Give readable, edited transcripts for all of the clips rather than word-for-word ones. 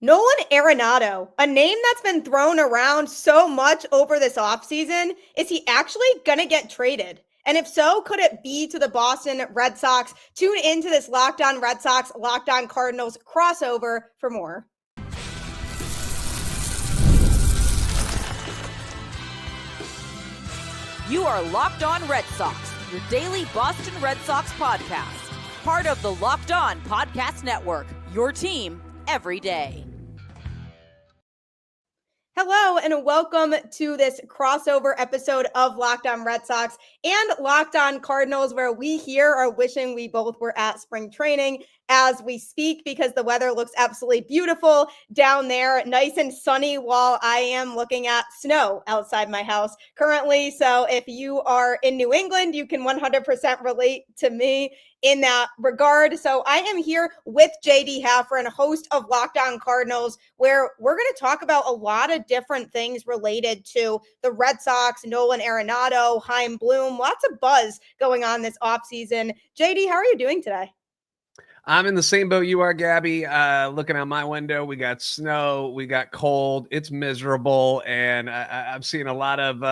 Nolan Arenado, a name that's been thrown around so much over this offseason. Is he actually going to get traded? And if so, could it be to the Boston Red Sox? Tune into this Locked On Red Sox, Locked On Cardinals crossover for more. You are Locked On Red Sox, your daily Boston Red Sox podcast. Part of the Locked On Podcast Network, your team every day. Hello and welcome to this crossover episode of Locked On Red Sox and Locked On Cardinals, where we here are wishing we both were at spring training as we speak, because the weather looks absolutely beautiful down there, nice and sunny, while I am looking at snow outside my house currently. So if you are in New England, you can 100% relate to me in that regard. So I am here with JD Haffer, host of Locked On Cardinals, where we're going to talk about a lot of different things related to the Red Sox, Nolan Arenado, Chaim Bloom, lots of buzz going on this offseason. JD, how are you doing today? I'm in the same boat you are, Gabby. Looking out my window, we got snow, we got cold. It's miserable, and I'm seeing a lot of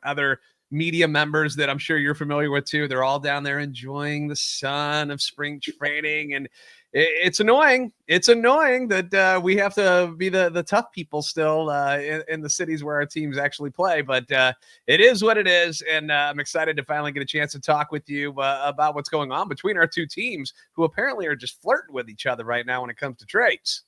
other media members that I'm sure you're familiar with too. They're all down there enjoying the sun of spring training, and it's annoying. It's annoying that we have to be the tough people still in the cities where our teams actually play. But it is what it is, and I'm excited to finally get a chance to talk with you about what's going on between our two teams, who apparently are just flirting with each other right now when it comes to trades.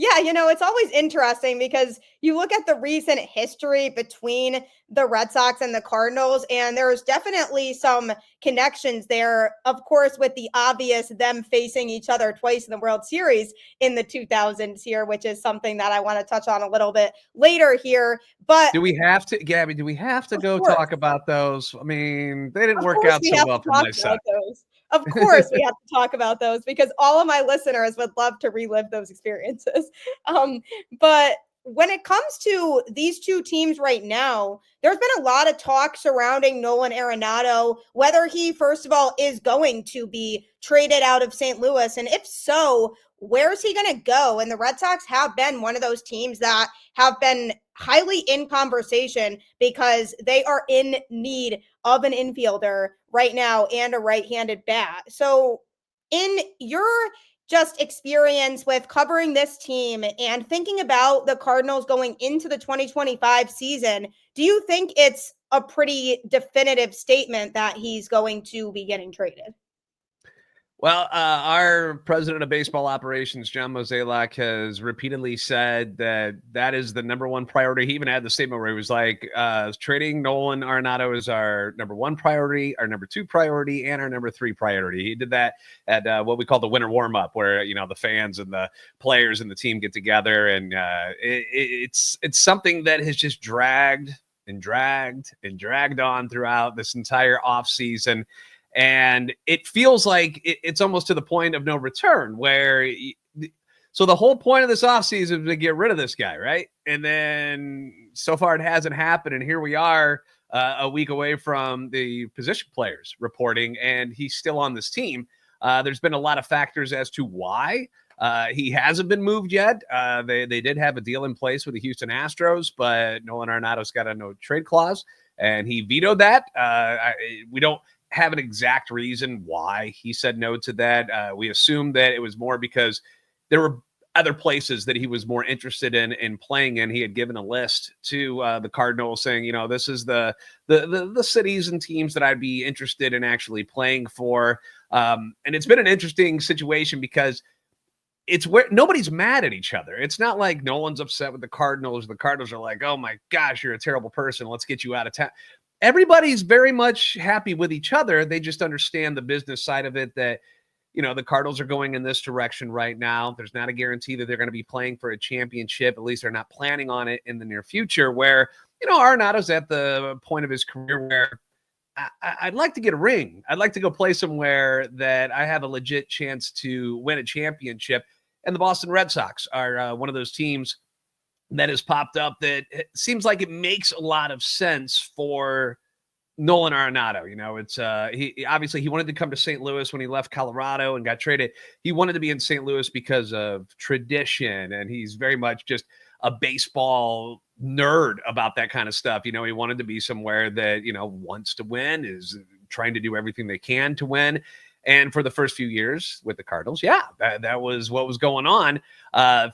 Yeah, it's always interesting because you look at the recent history between the Red Sox and the Cardinals, and there's definitely some connections there, of course, with the obvious them facing each other twice in the World Series in the 2000s here, which is something that I want to touch on a little bit later here. But do we have to, Gabby, go talk about those? I mean, they didn't work out so well for my side. Of course, we have to talk about those because all of my listeners would love to relive those experiences. But when it comes to these two teams right now, there's been a lot of talk surrounding Nolan Arenado, whether he, first of all, is going to be traded out of St. Louis. And if so, where's he going to go? And the Red Sox have been one of those teams that have been highly in conversation because they are in need of an infielder right now and a right-handed bat. So in your just experience with covering this team and thinking about the Cardinals going into the 2025 season, do you think it's a pretty definitive statement that he's going to be getting traded? Well, our president of baseball operations, John Mozeliak, has repeatedly said that is the number one priority. He even had the statement where he was like, trading Nolan Arenado is our number one priority, our number two priority, and our number three priority. He did that at what we call the winter warm-up, where, the fans and the players and the team get together. And it's something that has just dragged on throughout this entire offseason. And it feels like it's almost to the point of no return, so the whole point of this offseason is to get rid of this guy, right? And then so far it hasn't happened. And here we are a week away from the position players reporting, and he's still on this team. There's been a lot of factors as to why he hasn't been moved yet. They did have a deal in place with the Houston Astros, but Nolan Arenado's got a no trade clause, and he vetoed that. We don't have an exact reason why he said no to that. We assume that it was more because there were other places that he was more interested in playing in. He had given a list to the Cardinals saying, this is the cities and teams that I'd be interested in actually playing for. And it's been an interesting situation because it's where nobody's mad at each other. It's not like Nolan's upset with the Cardinals. The Cardinals are like, oh my gosh, you're a terrible person. Let's get you out of town. Everybody's very much happy with each other. They just understand the business side of it, that, the Cardinals are going in this direction right now. There's not a guarantee that they're going to be playing for a championship. At least they're not planning on it in the near future, where, Arenado's at the point of his career where I'd like to get a ring. I'd like to go play somewhere that I have a legit chance to win a championship. And the Boston Red Sox are one of those teams that has popped up that it seems like it makes a lot of sense for Nolan Arenado. You know, it's he obviously he wanted to come to St. Louis when he left Colorado and got traded. He wanted to be in St. Louis because of tradition, and he's very much just a baseball nerd about that kind of stuff. You know, he wanted to be somewhere that, you know, wants to win, is trying to do everything they can to win. And for the first few years with the Cardinals, yeah, that was what was going on.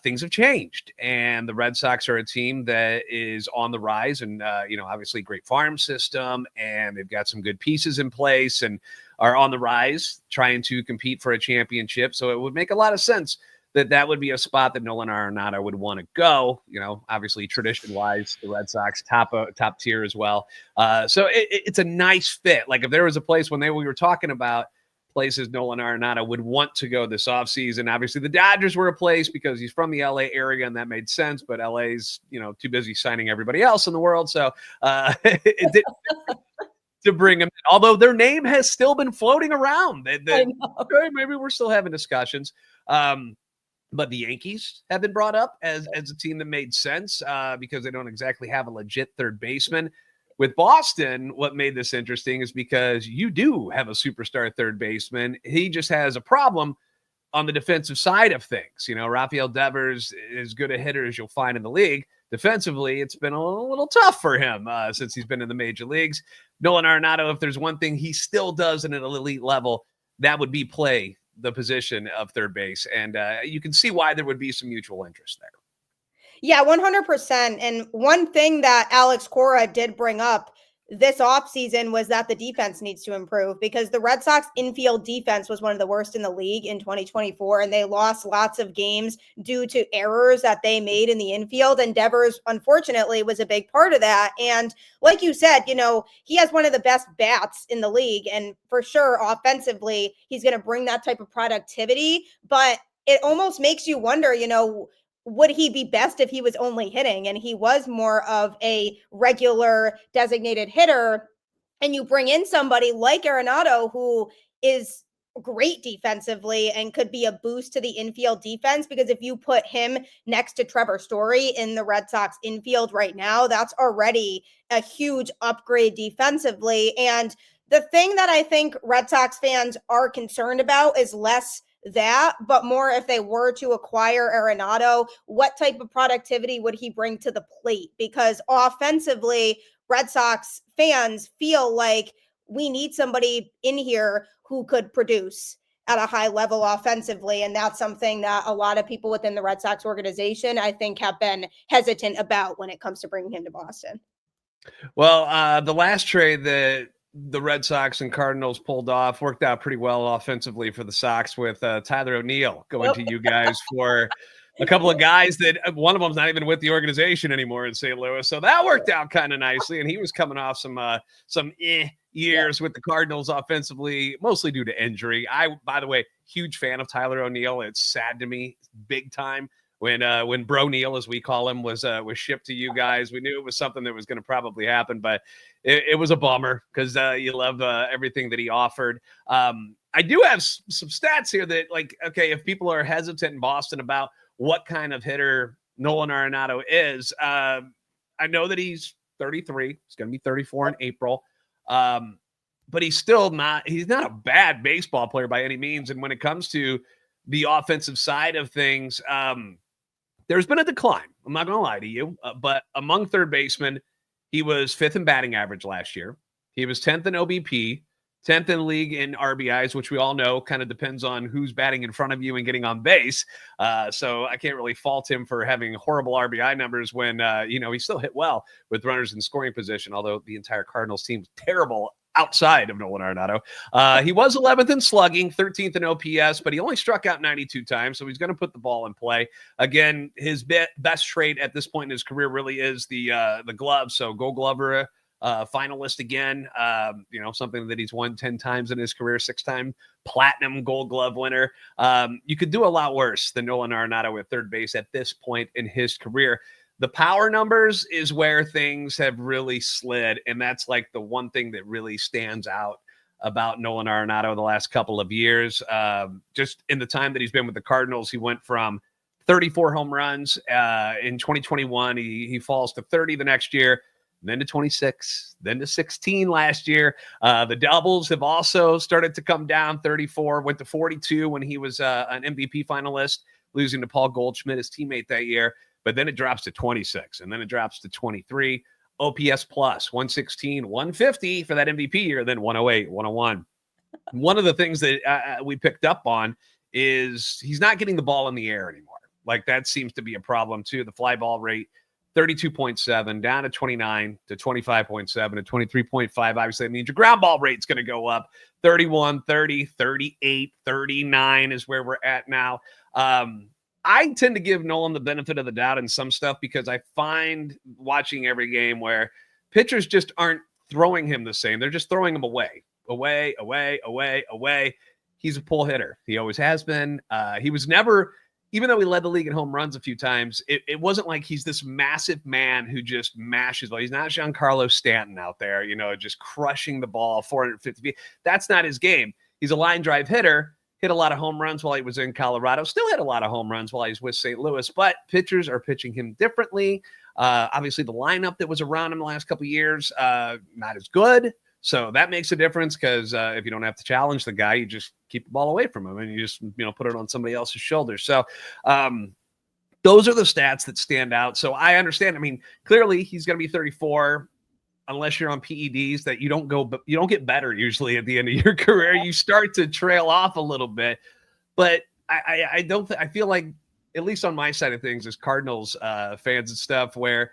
Things have changed, and the Red Sox are a team that is on the rise, and you know, obviously great farm system, and they've got some good pieces in place, and are on the rise, trying to compete for a championship. So it would make a lot of sense that would be a spot that Nolan Arenado would want to go. You know, obviously tradition-wise, the Red Sox top tier as well. So it's a nice fit. Like if there was a place we were talking about places Nolan Arenado would want to go this offseason. Obviously, the Dodgers were a place because he's from the LA area, and that made sense. But LA's, you know, too busy signing everybody else in the world, so it didn't to bring him in. Although their name has still been floating around. Okay, maybe we're still having discussions. But the Yankees have been brought up as a team that made sense because they don't exactly have a legit third baseman. With Boston, what made this interesting is because you do have a superstar third baseman. He just has a problem on the defensive side of things. You know, Rafael Devers is as good a hitter as you'll find in the league. Defensively, it's been a little tough for him since he's been in the major leagues. Nolan Arenado, if there's one thing he still does at an elite level, that would be play the position of third base. And you can see why there would be some mutual interest there. Yeah, 100%. And one thing that Alex Cora did bring up this offseason was that the defense needs to improve because the Red Sox infield defense was one of the worst in the league in 2024, and they lost lots of games due to errors that they made in the infield. And Devers, unfortunately, was a big part of that. And like you said, you know, he has one of the best bats in the league. And for sure, offensively, he's going to bring that type of productivity. But it almost makes you wonder, you know, would he be best if he was only hitting? And he was more of a regular designated hitter. And you bring in somebody like Arenado, who is great defensively and could be a boost to the infield defense, because if you put him next to Trevor Story in the Red Sox infield right now, that's already a huge upgrade defensively. And the thing that I think Red Sox fans are concerned about is less that, but more if they were to acquire Arenado, what type of productivity would he bring to the plate? Because offensively, Red Sox fans feel like we need somebody in here who could produce at a high level offensively. And that's something that a lot of people within the Red Sox organization, I think, have been hesitant about when it comes to bringing him to Boston. Well, the last trade that the Red Sox and Cardinals pulled off worked out pretty well offensively for the Sox with Tyler O'Neill going to you guys for a couple of guys that one of them's not even with the organization anymore in St. Louis. So that worked out kind of nicely. And he was coming off some years with the Cardinals offensively, mostly due to injury. By the way, huge fan of Tyler O'Neill. It's sad to me big time when Bro Neal, as we call him, was shipped to you guys. We knew it was something that was going to probably happen, but it was a bummer because you love everything that he offered. I do have some stats here that, like, okay, if people are hesitant in Boston about what kind of hitter Nolan Arenado is, I know that he's 33. He's going to be 34 in April. But he's not a bad baseball player by any means. And when it comes to the offensive side of things, there's been a decline. I'm not going to lie to you, but among third basemen, he was 5th in batting average last year. He was 10th in OBP, 10th in league in RBIs, which we all know kind of depends on who's batting in front of you and getting on base. So I can't really fault him for having horrible RBI numbers when, he still hit well with runners in scoring position, although the entire Cardinals team was terrible outside of Nolan Arenado. He was 11th in slugging, 13th in OPS, but he only struck out 92 times, so he's going to put the ball in play. Again, his best trait at this point in his career really is the glove, so Gold Glover finalist again, something that he's won 10 times in his career, 6-time platinum Gold Glove winner. You could do a lot worse than Nolan Arenado at third base at this point in his career. The power numbers is where things have really slid, and that's like the one thing that really stands out about Nolan Arenado the last couple of years. Just in the time that he's been with the Cardinals, he went from 34 home runs in 2021. He falls to 30 the next year. then to 26, then to 16 last year. The doubles have also started to come down. 34, went to 42 when he was an MVP finalist, losing to Paul Goldschmidt, his teammate that year. But then it drops to 26, and then it drops to 23. OPS plus 116, 150 for that MVP year, then 108, 101. One of the things that we picked up on is he's not getting the ball in the air anymore. Like, that seems to be a problem too. The fly ball rate, 32.7 down to 29 to 25.7 to 23.5. Obviously, that means your ground ball rate's going to go up. 31, 30, 38, 39 is where we're at now. I tend to give Nolan the benefit of the doubt in some stuff because I find watching every game where pitchers just aren't throwing him the same. They're just throwing him away. He's a pull hitter. He always has been. He was never, even though he led the league in home runs a few times, it wasn't like he's this massive man who just mashes. Well, he's not Giancarlo Stanton out there, just crushing the ball 450 feet. That's not his game. He's a line drive hitter. Hit a lot of home runs while he was in Colorado. Still hit a lot of home runs while he's with St. Louis. But pitchers are pitching him differently. Obviously, the lineup that was around him the last couple of years, not as good. So that makes a difference because if you don't have to challenge the guy, you just keep the ball away from him and you just put it on somebody else's shoulders. So those are the stats that stand out. So I understand. I mean, clearly he's going to be 34. Unless you're on PEDs, that you don't get better usually at the end of your career. You start to trail off a little bit. But I feel like, at least on my side of things as Cardinals fans and stuff, where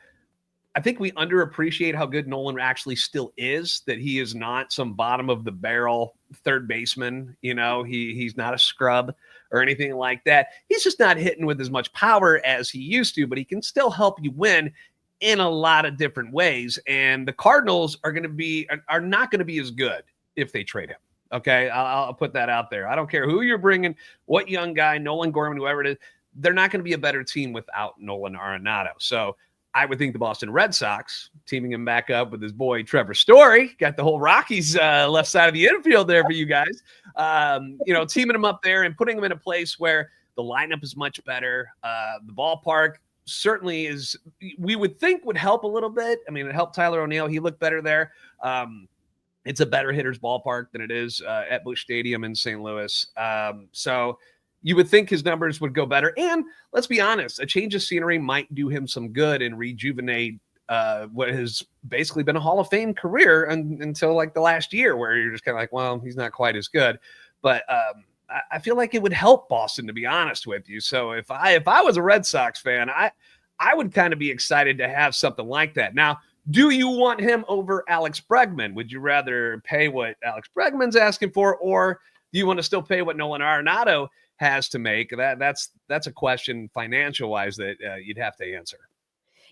I think we underappreciate how good Nolan actually still is, that he is not some bottom of the barrel third baseman. He's not a scrub or anything like that. He's just not hitting with as much power as he used to, but he can still help you win in a lot of different ways. And the Cardinals are not going to be as good if they trade him. Okay. I'll put that out there. I don't care who you're bringing, what young guy, Nolan Gorman, whoever it is, they're not going to be a better team without Nolan Arenado. So I would think the Boston Red Sox, teaming him back up with his boy Trevor Story, got the whole Rockies left side of the infield there for you guys, teaming him up there and putting him in a place where the lineup is much better. The ballpark certainly is, we would think, would help a little bit. I mean, it helped Tyler O'Neill. He looked better there. It's a better hitter's ballpark than it is at Busch Stadium in St. Louis. So you would think his numbers would go better. And let's be honest, a change of scenery might do him some good and rejuvenate what has basically been a Hall of Fame career until like the last year, where you're just kind of like, well, he's not quite as good. But I feel like it would help Boston, to be honest with you. So if I was a Red Sox fan, I would kind of be excited to have something like that. Now, do you want him over Alex Bregman? Would you rather pay what Alex Bregman's asking for, or do you want to still pay what Nolan Arenado has to make? That's a question financial wise that you'd have to answer.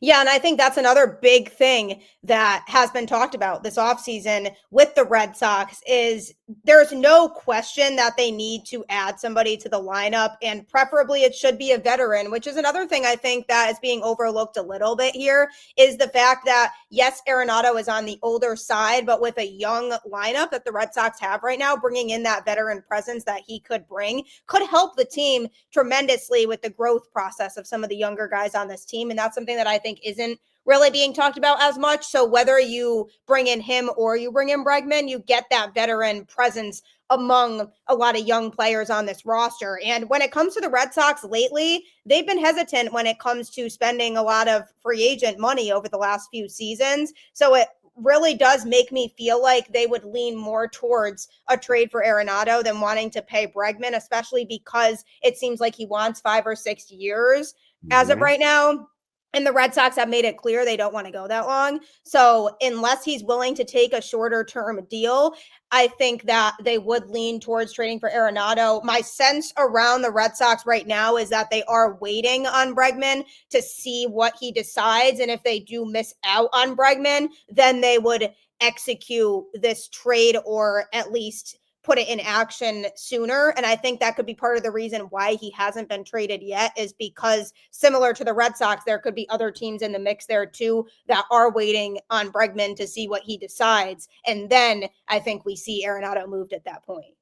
Yeah, and I think that's another big thing that has been talked about this offseason with the Red Sox is there's no question that they need to add somebody to the lineup, and preferably it should be a veteran, which is another thing I think that is being overlooked a little bit here, is the fact that, yes, Arenado is on the older side, but with a young lineup that the Red Sox have right now, bringing in that veteran presence that he could bring could help the team tremendously with the growth process of some of the younger guys on this team, and that's something that I think isn't really being talked about as much. So whether you bring in him or you bring in Bregman, you get that veteran presence among a lot of young players on this roster. And when it comes to the Red Sox lately, they've been hesitant when it comes to spending a lot of free agent money over the last few seasons. So it really does make me feel like they would lean more towards a trade for Arenado than wanting to pay Bregman, especially because it seems like he wants 5 or 6 years as of right now. And the Red Sox have made it clear they don't want to go that long. So unless he's willing to take a shorter term deal, I think that they would lean towards trading for Arenado. My sense around the Red Sox right now is that they are waiting on Bregman to see what he decides. And if they do miss out on Bregman, then they would execute this trade, or at least put it in action sooner. And I think that could be part of the reason why he hasn't been traded yet, is because similar to the Red Sox, there could be other teams in the mix there too that are waiting on Bregman to see what he decides. And then I think we see Arenado moved at that point.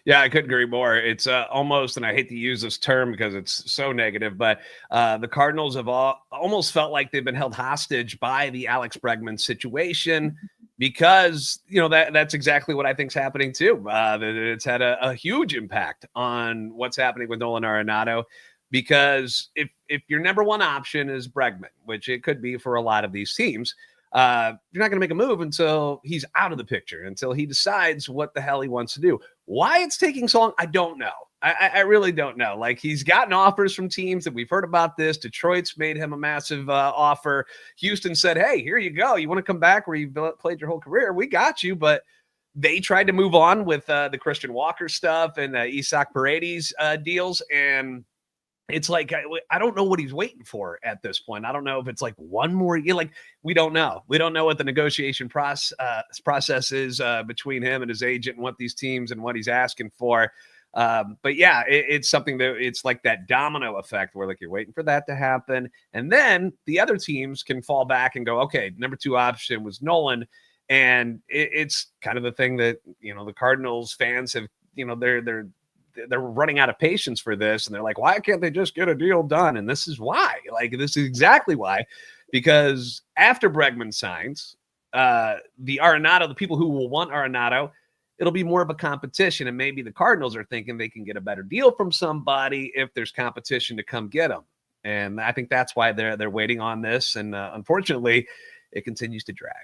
Yeah, I couldn't agree more. It's almost, and I hate to use this term because it's so negative, but the Cardinals have almost felt like they've been held hostage by the Alex Bregman situation because, that's exactly what I think is happening too. It's had a huge impact on what's happening with Nolan Arenado because if your number one option is Bregman, which it could be for a lot of these teams, you're not going to make a move until he's out of the picture, until he decides what the hell he wants to do. Why it's taking so long, I don't know. I really don't know. Like, he's gotten offers from teams that we've heard about this. Detroit's made him a massive offer. Houston said, hey, here you go. You want to come back where you've played your whole career? We got you. But they tried to move on with the Christian Walker stuff and Isaac Paredes deals. And it's like, I don't know what he's waiting for at this point. I don't know if it's like one more year. Like, we don't know. We don't know what the negotiation process is between him and his agent and what these teams and what he's asking for. But yeah, it's something that it's like that domino effect where like you're waiting for that to happen. And then the other teams can fall back and go, okay, number two option was Nolan. And it's kind of the thing that, the Cardinals fans have, they're running out of patience for this. And they're like, why can't they just get a deal done? And this is why. Like, this is exactly why. Because after Bregman signs, the Arenado, the people who will want Arenado, it'll be more of a competition. And maybe the Cardinals are thinking they can get a better deal from somebody if there's competition to come get them. And I think that's why they're waiting on this. And unfortunately, it continues to drag.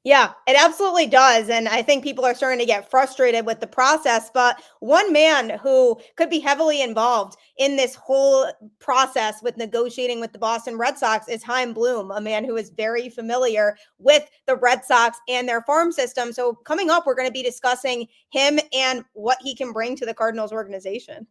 Yeah, it absolutely does. And I think people are starting to get frustrated with the process. But one man who could be heavily involved in this whole process with negotiating with the Boston Red Sox is Chaim Bloom, a man who is very familiar with the Red Sox and their farm system. So coming up, we're going to be discussing him and what he can bring to the Cardinals organization.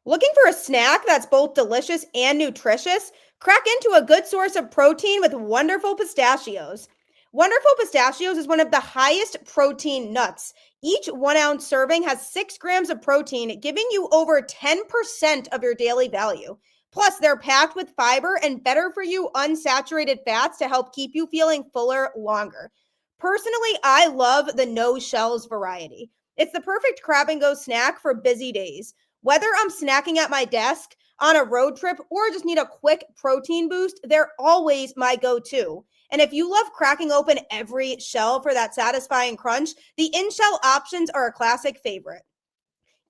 Looking for a snack that's both delicious and nutritious? Crack into a good source of protein with Wonderful Pistachios. Wonderful Pistachios is one of the highest protein nuts. Each 1 ounce serving has 6 grams of protein, giving you over 10% of your daily value. Plus, they're packed with fiber and better for you unsaturated fats to help keep you feeling fuller longer. Personally, I love the no shells variety. It's the perfect grab and go snack for busy days. Whether I'm snacking at my desk, on a road trip, or just need a quick protein boost, they're always my go-to. And if you love cracking open every shell for that satisfying crunch, the in-shell options are a classic favorite.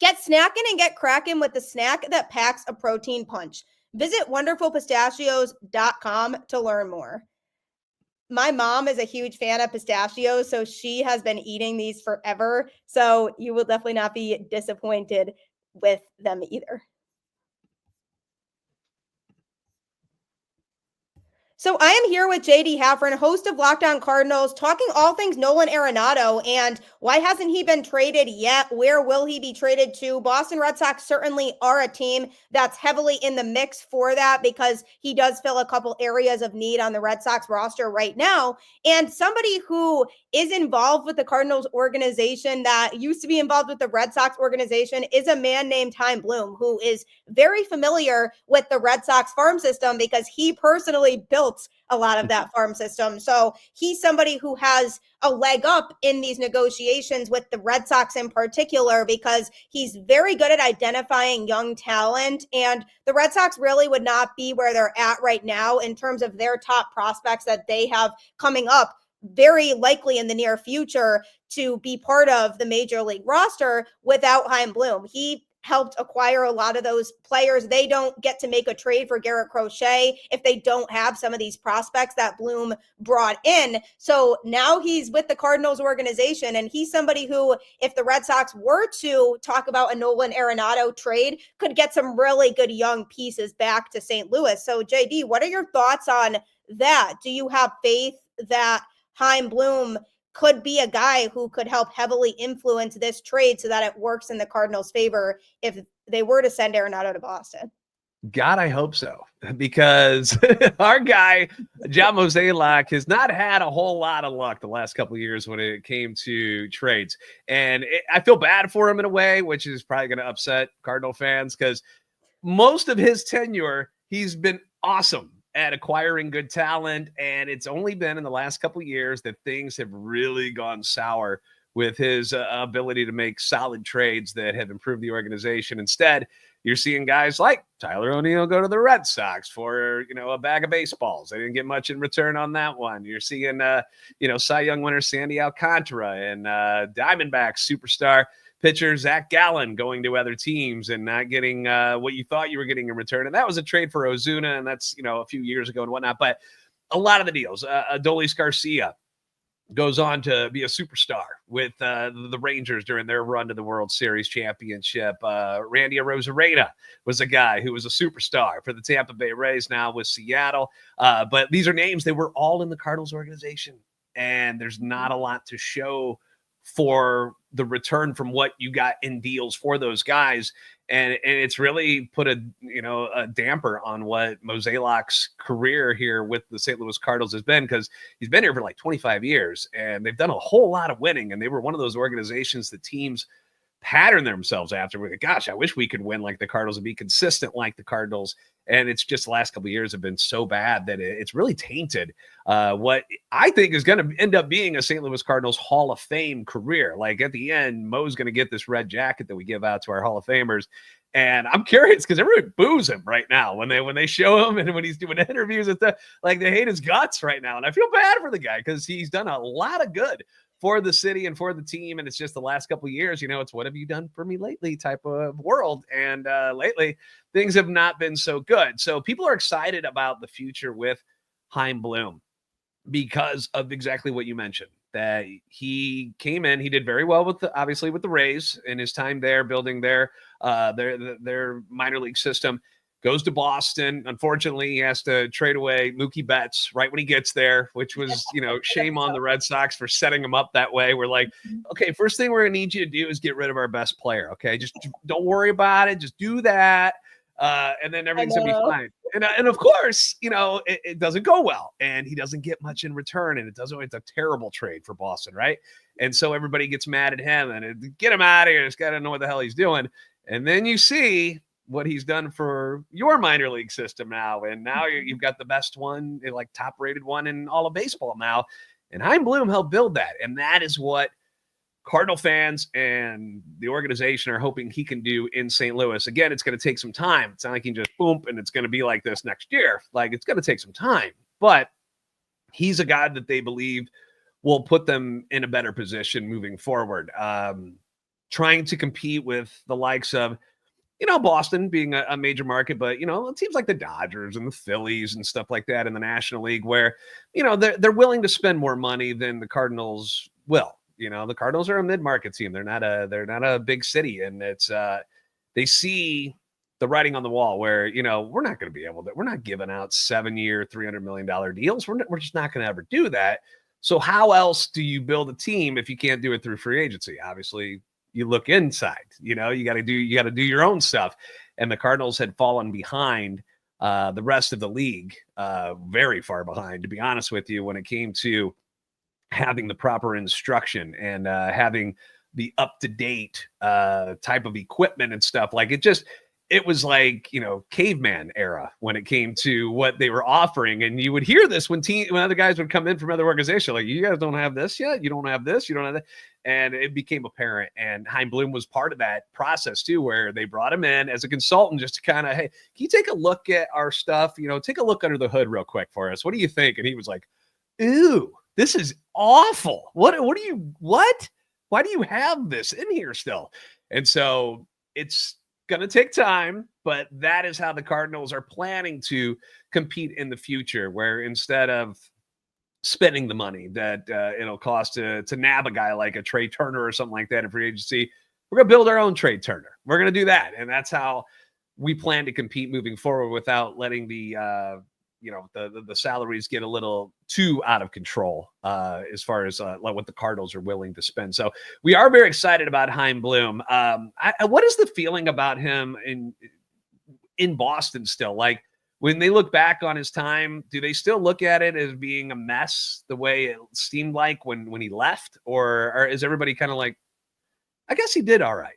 Get snackin' and get crackin' with the snack that packs a protein punch. Visit wonderfulpistachios.com to learn more. My mom is a huge fan of pistachios, so she has been eating these forever. So you will definitely not be disappointed with them either. So I am here with JD Haffern, host of Locked On Cardinals, talking all things Nolan Arenado and why hasn't he been traded yet? Where will he be traded to? Boston Red Sox certainly are a team that's heavily in the mix for that because he does fill a couple areas of need on the Red Sox roster right now. And somebody who is involved with the Cardinals organization that used to be involved with the Red Sox organization is a man named Chaim Bloom, who is very familiar with the Red Sox farm system because he personally built a lot of that farm system. So he's somebody who has a leg up in these negotiations with the Red Sox in particular because he's very good at identifying young talent. And the Red Sox really would not be where they're at right now in terms of their top prospects that they have coming up very likely in the near future to be part of the major league roster without Chaim Bloom. He helped acquire a lot of those players. They don't get to make a trade for Garrett Crochet if they don't have some of these prospects that Bloom brought in. So now he's with the Cardinals organization, and he's somebody who, if the Red Sox were to talk about a Nolan Arenado trade, could get some really good young pieces back to St. Louis. So JD, what are your thoughts on that? Do you have faith that Chaim Bloom could be a guy who could help heavily influence this trade so that it works in the Cardinals' favor if they were to send Arenado to Boston? God, I hope so, because our guy, John Mozeliak, has not had a whole lot of luck the last couple of years when it came to trades. And I feel bad for him in a way, which is probably going to upset Cardinal fans, because most of his tenure, he's been awesome at acquiring good talent, and it's only been in the last couple of years that things have really gone sour with his ability to make solid trades that have improved the organization. Instead, you're seeing guys like Tyler O'Neill go to the Red Sox for, a bag of baseballs. They didn't get much in return on that one. You're seeing, Cy Young winner Sandy Alcantara and Diamondbacks superstar pitcher Zach Gallen going to other teams and not getting what you thought you were getting in return. And that was a trade for Ozuna, and that's, a few years ago and whatnot. But a lot of the deals, Adolis Garcia goes on to be a superstar with the Rangers during their run to the World Series championship. Randy Arozarena was a guy who was a superstar for the Tampa Bay Rays, now with Seattle. But these are names that were all in the Cardinals organization, and there's not a lot to show for the return from what you got in deals for those guys. And it's really put a damper on what Mozeliak's career here with the St. Louis Cardinals has been, because he's been here for like 25 years and they've done a whole lot of winning. And they were one of those organizations that teams pattern themselves after. Gosh, I wish we could win like the Cardinals and be consistent like the Cardinals. And it's just the last couple of years have been so bad that it's really tainted what I think is going to end up being a St. Louis Cardinals Hall of Fame career. Like at the end, Mo's going to get this red jacket that we give out to our Hall of Famers. And I'm curious because everybody boos him right now when they show him and when he's doing interviews and stuff. Like they hate his guts right now. And I feel bad for the guy because he's done a lot of good for the city and for the team. And it's just the last couple of years, it's what have you done for me lately type of world. And lately things have not been so good. So people are excited about the future with Chaim Bloom because of exactly what you mentioned, that he came in, he did very well with obviously with the Rays in his time there, building their minor league system. Goes to Boston. Unfortunately, he has to trade away Mookie Betts right when he gets there, which was, shame on the Red Sox for setting him up that way. We're like, okay, first thing we're going to need you to do is get rid of our best player. Okay, just don't worry about it. Just do that. And then everything's going to be fine. And of course, it doesn't go well. And he doesn't get much in return. And it's a terrible trade for Boston, right? And so everybody gets mad at him and get him out of here. He's got to know what the hell he's doing. And then you see what he's done for your minor league system now. And now you've got the best one, like top rated one in all of baseball now. And Chaim Bloom helped build that. And that is what Cardinal fans and the organization are hoping he can do in St. Louis. Again, it's going to take some time. It's not like he can just boom and it's going to be like this next year. Like it's going to take some time, but he's a guy that they believe will put them in a better position moving forward. Trying to compete with the likes of, Boston being a major market, but, it seems like the Dodgers and the Phillies and stuff like that in the National League where, they're willing to spend more money than the Cardinals will. The Cardinals are a mid-market team. They're not a big city. And it's, they see the writing on the wall where, we're not going to be able to, we're not giving out 7-year, $300 million deals. We're just not going to ever do that. So how else do you build a team if you can't do it through free agency? Obviously, you look inside, you got to do your own stuff. And the Cardinals had fallen behind the rest of the league, very far behind, to be honest with you, when it came to having the proper instruction and having the up-to-date type of equipment and stuff. Like it was like, caveman era when it came to what they were offering. And you would hear this when other guys would come in from other organizations, like, you guys don't have this yet. You don't have this. You don't have that. And it became apparent. And Chaim Bloom was part of that process too, where they brought him in as a consultant just to kind of, hey, can you take a look at our stuff? Take a look under the hood real quick for us. What do you think? And he was like, ooh, this is awful. What? Why do you have this in here still? And so it's going to take time, but that is how the Cardinals are planning to compete in the future, where instead of spending the money that it'll cost to nab a guy like a Trey Turner or something like that in free agency, we're going to build our own Trey Turner. We're going to do that. And that's how we plan to compete moving forward without letting the salaries get a little too out of control as far as like what the Cardinals are willing to spend. So we are very excited about Chaim Bloom. What is the feeling about him in Boston still? Like when they look back on his time, do they still look at it as being a mess the way it seemed like when he left? Or is everybody kind of like, I guess he did all right?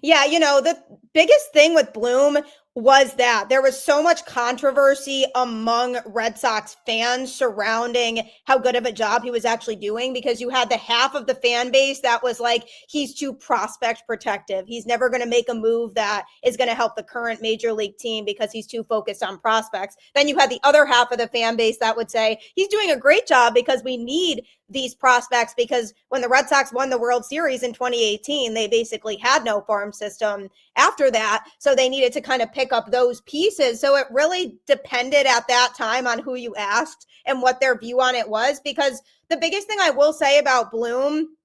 Yeah, the biggest thing with Bloom was that there was so much controversy among Red Sox fans surrounding how good of a job he was actually doing, because you had the half of the fan base that was like, he's too prospect protective. He's never going to make a move that is going to help the current major league team because he's too focused on prospects. Then you had the other half of the fan base that would say he's doing a great job because we need these prospects, because when the Red Sox won the World Series in 2018, they basically had no farm system after that. So they needed to kind of pick up those pieces. So it really depended at that time on who you asked and what their view on it was. Because the biggest thing I will say about Bloom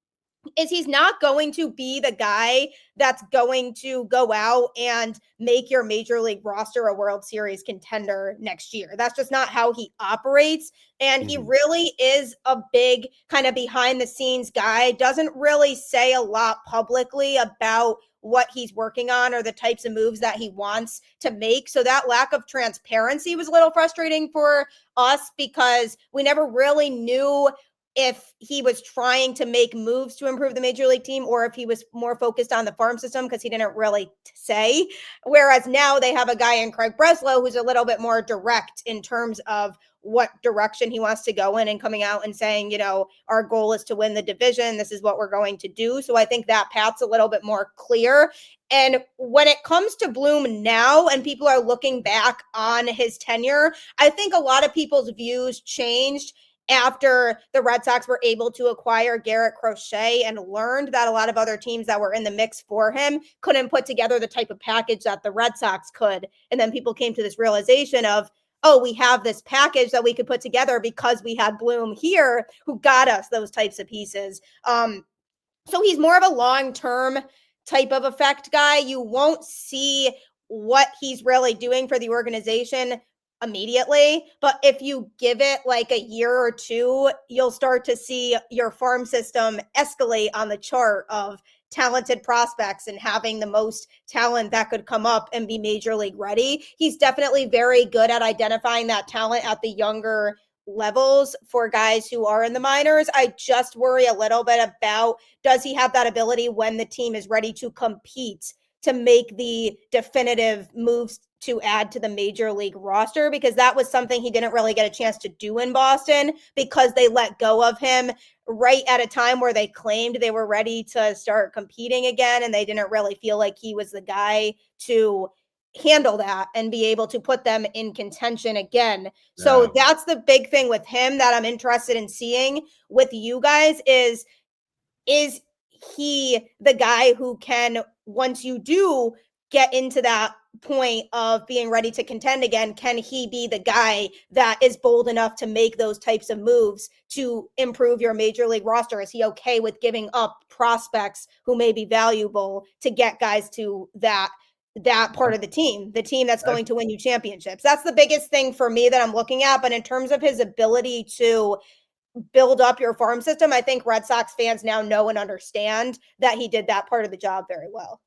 is he's not going to be the guy that's going to go out and make your major league roster a World Series contender next year. That's just not how he operates. And he really is a big kind of behind the scenes guy, doesn't really say a lot publicly about what he's working on or the types of moves that he wants to make. So that lack of transparency was a little frustrating for us, because we never really knew if he was trying to make moves to improve the major league team or if he was more focused on the farm system, because he didn't really say. Whereas now they have a guy in Craig Breslow who's a little bit more direct in terms of what direction he wants to go in, and coming out and saying, you know, our goal is to win the division. This is what we're going to do. So I think that path's a little bit more clear. And when it comes to Bloom now, and people are looking back on his tenure, I think a lot of people's views changed after the Red Sox were able to acquire Garrett Crochet and learned that a lot of other teams that were in the mix for him couldn't put together the type of package that the Red Sox could. And then people came to this realization of, oh, we have this package that we could put together because we had Bloom here who got us those types of pieces. So he's more of a long-term type of effect guy. You won't see what he's really doing for the organization immediately, but if you give it like a year or two, you'll start to see your farm system escalate on the chart of talented prospects and having the most talent that could come up and be major league ready. He's definitely very good at identifying that talent at the younger levels for guys who are in the minors. I just worry a little bit about, does he have that ability when the team is ready to compete to make the definitive moves to add to the major league roster, because that was something he didn't really get a chance to do in Boston, because they let go of him right at a time where they claimed they were ready to start competing again, and they didn't really feel like he was the guy to handle that and be able to put them in contention again. So that's the big thing with him that I'm interested in seeing with you guys is he the guy who can, once you do get into that point of being ready to contend again, can he be the guy that is bold enough to make those types of moves to improve your major league roster? Is he okay with giving up prospects who may be valuable to get guys to that part of the team that's going to win you championships? That's the biggest thing for me that I'm looking at. But in terms of his ability to build up your farm system, I think Red Sox fans now know and understand that he did that part of the job very well.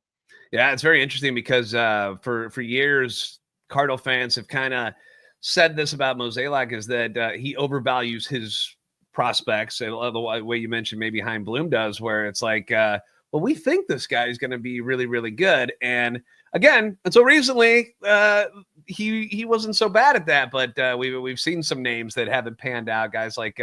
Yeah, it's very interesting because for years, Cardinal fans have kind of said this about Mozeliak, is that he overvalues his prospects. And the way you mentioned, maybe Chaim Bloom does, where it's like, well, we think this guy is going to be really, really good. And again, until recently, he wasn't so bad at that. But we've seen some names that haven't panned out. Guys like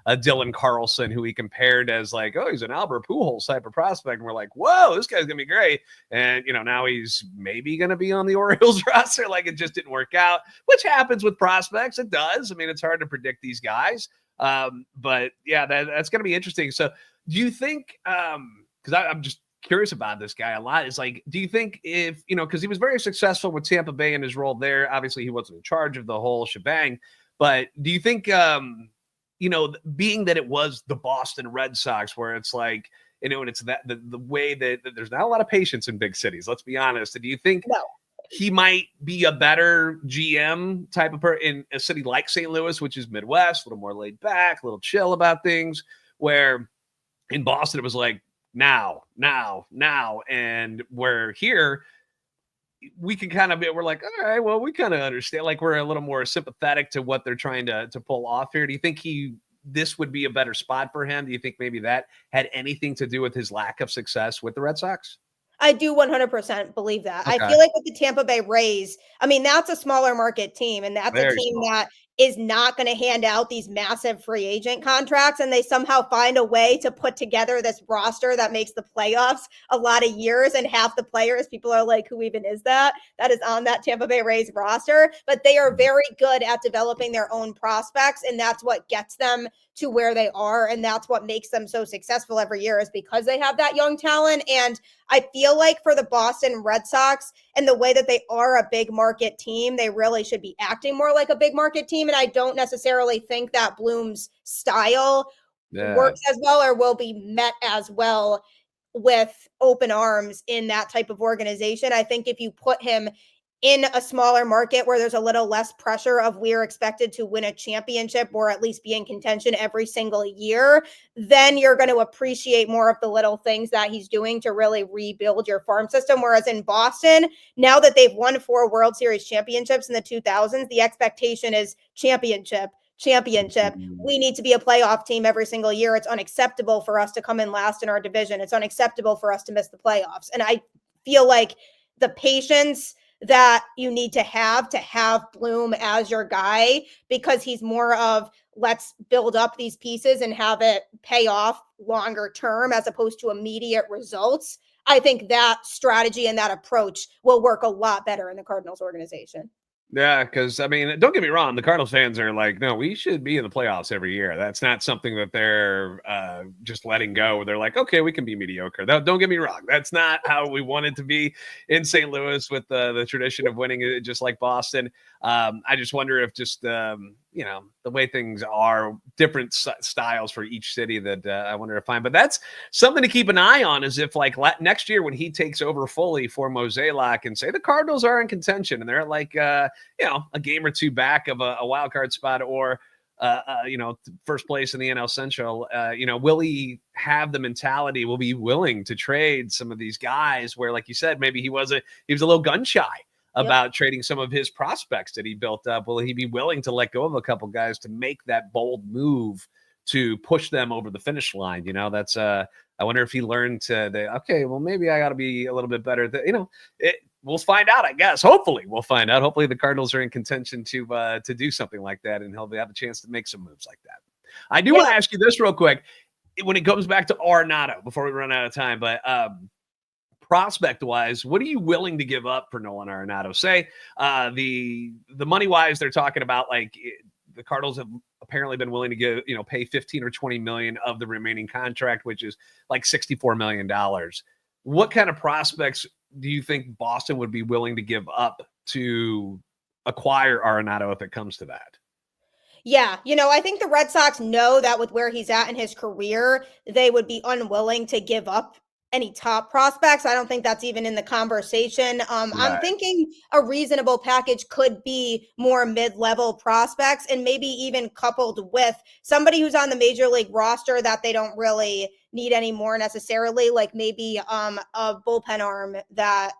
Dylan Carlson, who he compared as like, oh, he's an Albert Pujols type of prospect. And we're like, whoa, this guy's gonna be great. And now he's maybe gonna be on the Orioles roster. Like, it just didn't work out, which happens with prospects. It does. I mean, it's hard to predict these guys. But yeah, that's gonna be interesting. So, do you think? Because I'm just curious about this guy a lot, is like, do you think if, because he was very successful with Tampa Bay in his role there, obviously he wasn't in charge of the whole shebang, but do you think, being that it was the Boston Red Sox, where it's like, and it's that the way that there's not a lot of patience in big cities, let's be honest. Do you think he might be a better GM type of person in a city like St. Louis, which is Midwest, a little more laid back, a little chill about things, where in Boston it was like, now, and we're here, we can kind of we're like, all right, well, we kind of understand, like, we're a little more sympathetic to what they're trying to pull off here. Do you think this would be a better spot for him? Do you think maybe that had anything to do with his lack of success with the Red Sox? I do 100% believe that. I Okay. feel like with the Tampa Bay Rays, I mean, that's a smaller market team, and that's a Very team small. that is not going to hand out these massive free agent contracts, and they somehow find a way to put together this roster that makes the playoffs a lot of years, and half the players, people are like, who even is that is on that Tampa Bay Rays roster? But they are very good at developing their own prospects, and that's what gets them to where they are, and that's what makes them so successful every year, is because they have that young talent. And I feel like for the Boston Red Sox and the way that they are a big market team, they really should be acting more like a big market team. And I don't necessarily think that Bloom's style works as well or will be met as well with open arms in that type of organization. I think if you put him in a smaller market where there's a little less pressure of we're expected to win a championship or at least be in contention every single year, then you're going to appreciate more of the little things that he's doing to really rebuild your farm system. Whereas in Boston, now that they've won 4 World Series championships in the 2000s, the expectation is championship. We need to be a playoff team every single year. It's unacceptable for us to come in last in our division. It's unacceptable for us to miss the playoffs. And I feel like the patience that you need to have Bloom as your guy, because he's more of let's build up these pieces and have it pay off longer term as opposed to immediate results. I think that strategy and that approach will work a lot better in the Cardinals organization. Yeah, because I mean, don't get me wrong, the Cardinals fans are like, no, we should be in the playoffs every year. That's not something that they're just letting go. They're like, okay, we can be mediocre. Don't get me wrong, that's not how we want it to be in St. Louis with the tradition of winning, just like Boston. I just wonder if just the way things are, different styles for each city that I wonder if but that's something to keep an eye on. Is if like next year when he takes over fully for Mozeliak and say the Cardinals are in contention and they're like a game or two back of a wild card spot or first place in the NL Central, will he have the mentality, will be willing to trade some of these guys where, like you said, maybe he was a little gun shy about trading some of his prospects that he built up? Will he be willing to let go of a couple guys to make that bold move to push them over the finish line? That's I wonder if he learned okay, well, maybe I got to be a little bit better. We'll find out, I guess. Hopefully we'll find out. Hopefully the Cardinals are in contention to do something like that, and he'll have a chance to make some moves like that. I do want to ask you this real quick when it comes back to Arenado before we run out of time, but prospect wise, what are you willing to give up for Nolan Arenado? Say the money wise, they're talking about like the Cardinals have apparently been willing to pay 15 or 20 million of the remaining contract, which is like $64 million. What kind of prospects do you think Boston would be willing to give up to acquire Arenado if it comes to that? Yeah, I think the Red Sox know that with where he's at in his career, they would be unwilling to give up any top prospects. I don't think that's even in the conversation. I'm thinking a reasonable package could be more mid-level prospects, and maybe even coupled with somebody who's on the major league roster that they don't really need anymore necessarily, like maybe a bullpen arm that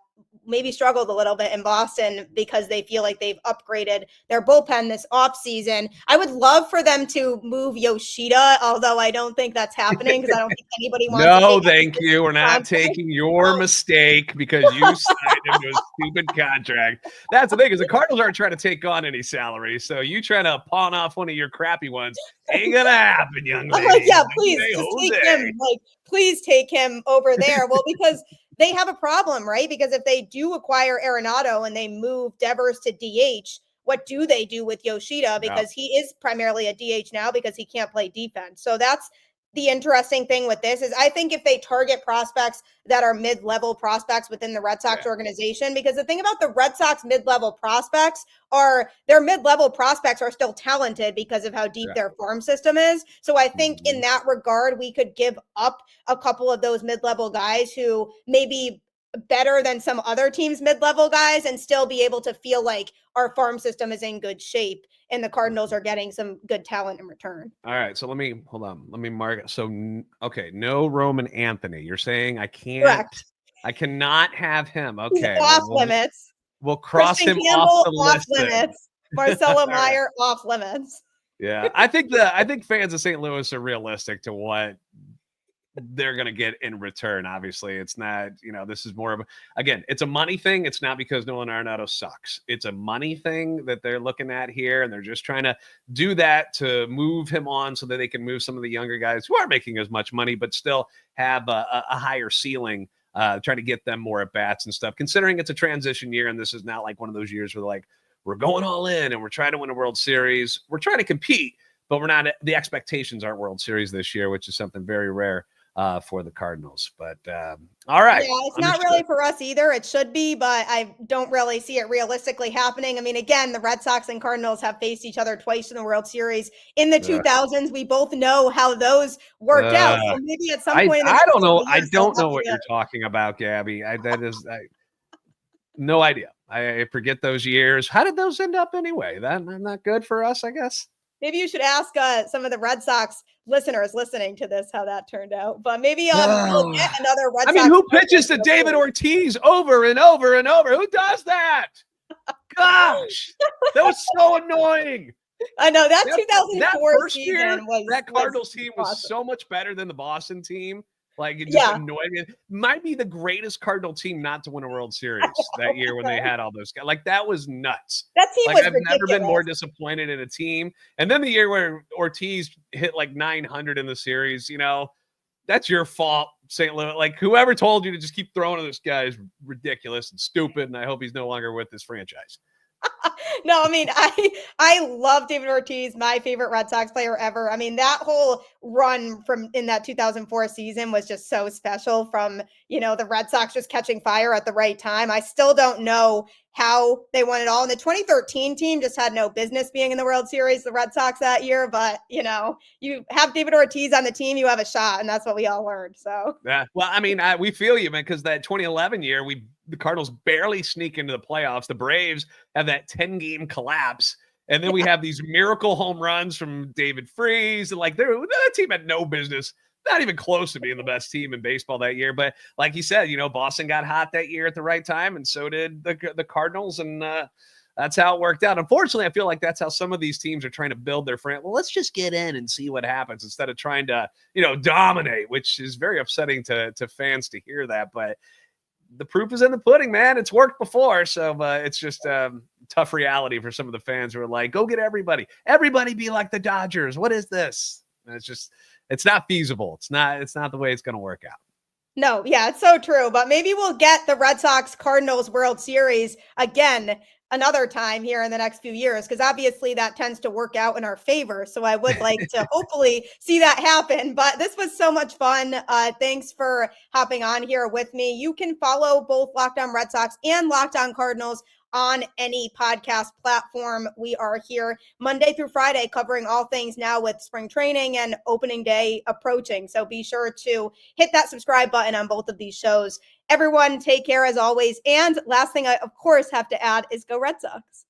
maybe struggled a little bit in Boston because they feel like they've upgraded their bullpen this offseason. I would love for them to move Yoshida, although I don't think that's happening because I don't think anybody wants to. No, thank you. We're not taking your mistake because you signed him to a stupid contract. That's the thing, is the Cardinals aren't trying to take on any salary. So you trying to pawn off one of your crappy ones ain't gonna happen, young lady. I'm like, yeah, please just take him. Like, please take him over there. Well, because they have a problem, right? Because if they do acquire Arenado and they move Devers to DH, what do they do with Yoshida? Because he is primarily a DH now because he can't play defense. So that's the interesting thing with this, is I think if they target prospects that are mid-level prospects within the Red Sox organization, because the thing about the Red Sox mid-level prospects are their mid-level prospects are still talented because of how deep their farm system is. So I think in that regard, we could give up a couple of those mid-level guys who may be better than some other teams' mid-level guys and still be able to feel like our farm system is in good shape and the Cardinals are getting some good talent in return. All right, so let me mark it. So okay, no Roman Anthony. You're saying I can't. Correct. I cannot have him. Okay, he's off limits. We'll cross Christian him Campbell, off the list. Limits. Marcelo Meyer off limits. Yeah, I think fans of St. Louis are realistic to what they're going to get in return. Obviously, it's not, this is more of again, it's a money thing. It's not because Nolan Arenado sucks. It's a money thing that they're looking at here, and they're just trying to do that to move him on so that they can move some of the younger guys who aren't making as much money, but still have a higher ceiling, trying to get them more at bats and stuff, considering it's a transition year. And this is not like one of those years where like, we're going all in and we're trying to win a World Series. We're trying to compete, but we're not, the expectations aren't World Series this year, which is something very rare for the Cardinals. But all right. Yeah, it's not really for us either. It should be, but I don't really see it realistically happening. I mean, again, the Red Sox and Cardinals have faced each other twice in the World Series in the 2000s. We both know how those worked out. So maybe at some point, I don't know. I don't know what you're talking about, Gabby. No idea. I forget those years. How did those end up anyway? That not good for us, I guess. Maybe you should ask some of the Red Sox listeners listening to this how that turned out. But maybe we'll get another Red Sox. Who pitches to David Ortiz over and over and over? Who does that? Gosh, that was so annoying. I know that 2004 season year, that Cardinals team was awesome. So much better than the Boston team. Like, it just annoyed me. Might be the greatest Cardinal team not to win a World Series that year when they had all those guys. Like, that was nuts. That team was ridiculous. I've never been more disappointed in a team. And then the year where Ortiz hit like 900 in the series, that's your fault, St. Louis. Like, whoever told you to just keep throwing to this guy is ridiculous and stupid, and I hope he's no longer with this franchise. No, I mean, I love David Ortiz, my favorite Red Sox player ever. I mean, that whole run from in that 2004 season was just so special from, the Red Sox just catching fire at the right time. I still don't know how they won it all. And the 2013 team just had no business being in the World Series, the Red Sox that year. But, you have David Ortiz on the team, you have a shot. And that's what we all learned. So, yeah, well, I mean, we feel you, man, because that 2011 year, the Cardinals barely sneak into the playoffs. The Braves have that 10-game collapse. And then we have these miracle home runs from David Freese. And like, that team had no business, not even close to being the best team in baseball that year. But like you said, Boston got hot that year at the right time. And so did the Cardinals. And that's how it worked out. Unfortunately, I feel like that's how some of these teams are trying to build their franchise. Well, let's just get in and see what happens instead of trying to, dominate, which is very upsetting to fans to hear that. But the proof is in the pudding, man. It's worked before. So it's just tough reality for some of the fans who are like, go get everybody be like the Dodgers. What is this? And it's not feasible. It's not the way it's going to work out. No, yeah, it's so true. But maybe we'll get the Red Sox Cardinals World Series again another time here in the next few years, because obviously that tends to work out in our favor. So I would like to hopefully see that happen. But this was so much fun. Thanks for hopping on here with me. You can follow both Locked On Red Sox and Locked On Cardinals on any podcast platform. We are here Monday through Friday covering all things now with spring training and opening day approaching. So be sure to hit that subscribe button on both of these shows. Everyone, take care as always. And last thing I, of course, have to add is go Red Sox.